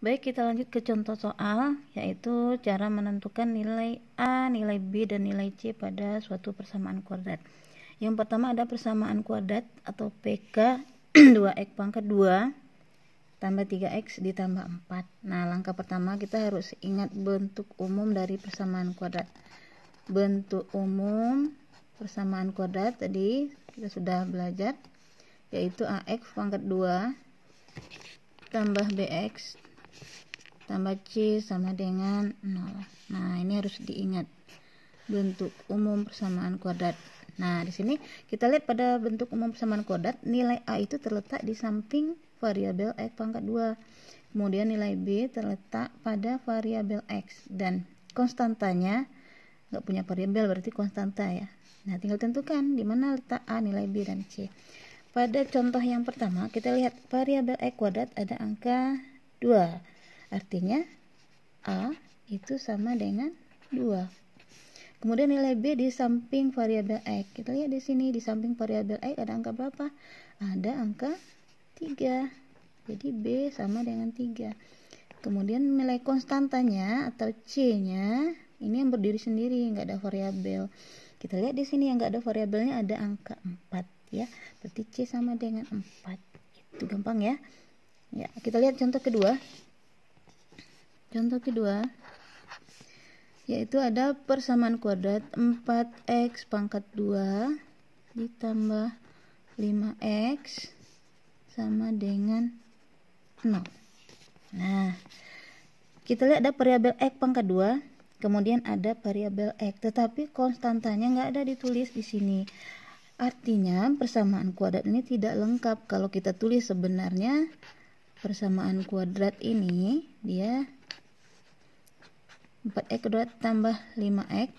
Baik, kita lanjut ke contoh soal, yaitu cara menentukan nilai A, nilai B, dan nilai C pada suatu persamaan kuadrat. Yang pertama ada persamaan kuadrat atau PK 2x pangkat 2 tambah 3x ditambah 4. Nah, langkah pertama kita harus ingat bentuk umum dari persamaan kuadrat. Bentuk umum persamaan kuadrat tadi kita sudah belajar, yaitu AX pangkat 2 tambah BX tambah C sama dengan 0. Nah, ini harus diingat bentuk umum persamaan kuadrat. Nah, di sini kita lihat pada bentuk umum persamaan kuadrat, nilai A itu terletak di samping variabel X pangkat 2. Kemudian nilai B terletak pada variabel X, dan konstantanya nggak punya variabel, berarti konstanta ya. Nah, tinggal tentukan di mana letak A, nilai B, dan C. Pada contoh yang pertama, kita lihat variabel X kuadrat ada angka 2. Artinya A itu sama dengan 2. Kemudian nilai B di samping variabel X. Kita lihat di sini di samping variabel X ada angka berapa? Ada angka 3. Jadi B sama dengan 3. Kemudian nilai konstantanya atau C-nya ini yang berdiri sendiri, nggak ada variabel. Kita lihat di sini yang nggak ada variabelnya ada angka 4 ya. Berarti C sama dengan 4. Itu gampang ya. Ya, kita lihat contoh kedua. Contoh kedua yaitu ada persamaan kuadrat 4x pangkat 2 ditambah 5x sama dengan 0. Nah, kita lihat ada variabel x pangkat 2, kemudian ada variabel x, tetapi konstantanya nggak ada ditulis di sini. Artinya persamaan kuadrat ini tidak lengkap. Kalau kita tulis sebenarnya persamaan kuadrat ini dia 4x kuadrat tambah 5x.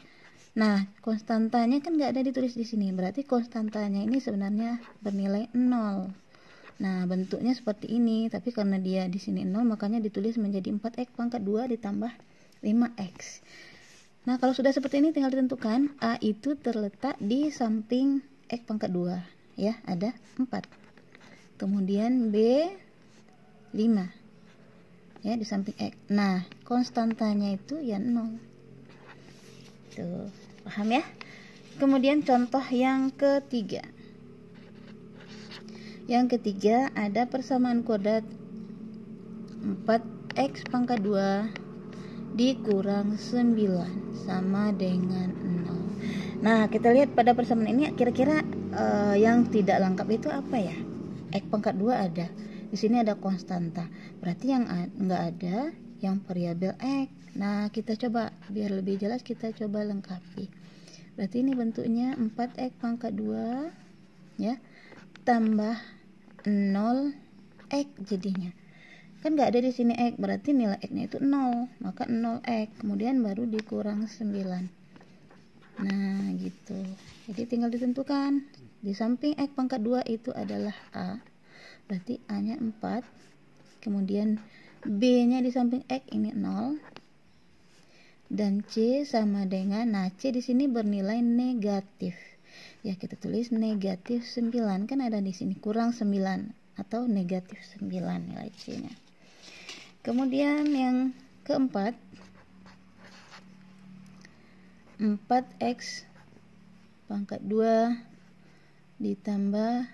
Nah, konstantanya kan nggak ada ditulis di sini. Berarti konstantanya ini sebenarnya bernilai 0. Nah, bentuknya seperti ini. Tapi karena dia di sini 0, makanya ditulis menjadi 4x pangkat 2 ditambah 5x. Nah, kalau sudah seperti ini tinggal ditentukan A itu terletak di samping x pangkat 2. Ya, ada 4. Kemudian B 5. Ya, di samping X. Nah, konstantanya itu ya 0. Tuh, paham ya? Kemudian contoh yang ketiga. Yang ketiga ada persamaan kuadrat 4x pangkat 2 dikurang 9 sama dengan 0. Nah, kita lihat pada persamaan ini kira-kira yang tidak lengkap itu apa ya? X pangkat 2 ada. Di sini ada konstanta. Berarti yang enggak ada yang variabel X. Nah, kita coba biar lebih jelas kita coba lengkapi. Berarti ini bentuknya 4x pangkat 2 ya tambah 0x jadinya. Kan enggak ada di sini X, berarti nilai X-nya itu 0. Maka 0x, kemudian baru dikurang 9. Nah, gitu. Jadi tinggal ditentukan. Di samping X pangkat 2 itu adalah A. Berarti A-nya 4. Kemudian B-nya di samping X ini 0. Dan C sama dengan, nah C di sini bernilai negatif. Ya, kita tulis negatif 9. Kan ada di sini kurang 9 atau negatif 9 nilai C-nya. Kemudian yang keempat, 4x pangkat 2 ditambah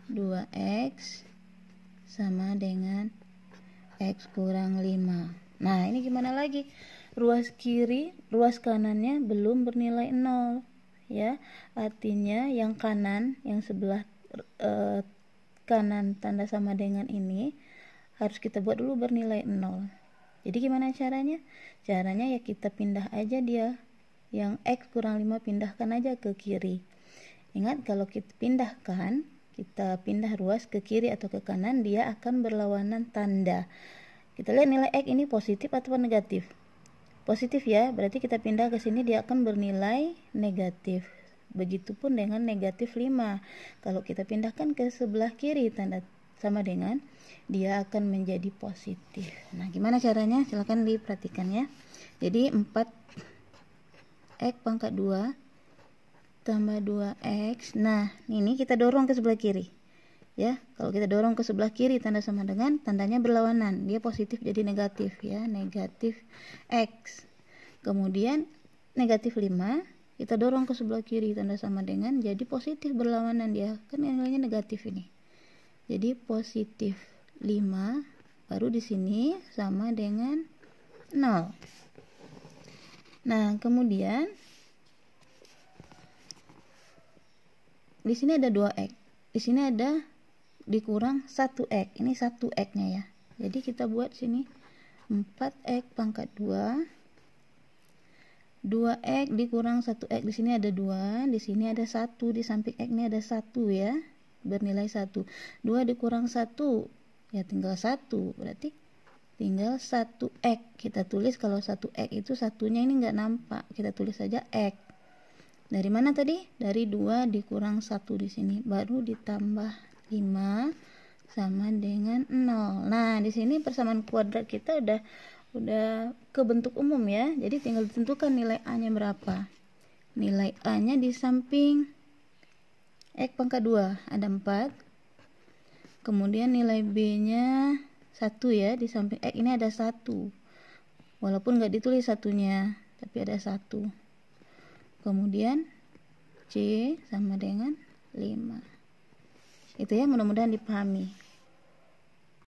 2x sama dengan x kurang 5. Nah, ini gimana lagi? Ruas kiri, ruas kanannya belum bernilai 0 ya. Artinya yang kanan, yang sebelah kanan tanda sama dengan ini harus kita buat dulu bernilai 0. Jadi gimana caranya? Caranya ya kita pindah aja dia. Yang x kurang 5 pindahkan aja ke kiri. Ingat, kalau kita pindah ruas ke kiri atau ke kanan, dia akan berlawanan tanda. Kita lihat nilai X ini positif atau negatif. Positif ya, berarti kita pindah ke sini dia akan bernilai negatif. Begitupun dengan negatif 5. Kalau kita pindahkan ke sebelah kiri tanda sama dengan, dia akan menjadi positif. Nah, gimana caranya? Silahkan diperhatikan ya. Jadi 4x pangkat 2 tambah 2x. Nah, ini kita dorong ke sebelah kiri. ya. Kalau kita dorong ke sebelah kiri tanda sama dengan, tandanya berlawanan, dia positif jadi negatif ya, negatif X. Kemudian negatif 5 kita dorong ke sebelah kiri tanda sama dengan, jadi positif berlawanan, dia kan nilainya negatif ini, jadi positif 5 baru di sini sama dengan 0. Nah kemudian di sini ada 2x, di sini ada dikurang 1x, ini 1x nya ya, jadi kita buat sini 4x pangkat 2, 2x dikurang 1x, di sini ada 2, di sini ada 1, di samping x ini ada 1 ya, bernilai 1. 2 dikurang 1 ya tinggal 1, berarti tinggal 1x. Kita tulis kalau 1x itu satunya ini enggak nampak, kita tulis saja x. Dari mana tadi? Dari 2 dikurang 1 di sini, baru ditambah 5 sama dengan 0. Nah, di sini persamaan kuadrat kita udah ke bentuk umum ya. Jadi tinggal ditentukan nilai A-nya berapa. Nilai A-nya di samping x pangkat 2 ada 4. Kemudian nilai B-nya 1 ya, di samping x ini ada 1. Walaupun nggak ditulis satunya, tapi ada 1. Kemudian C sama dengan 5. Itu ya, mudah-mudahan dipahami.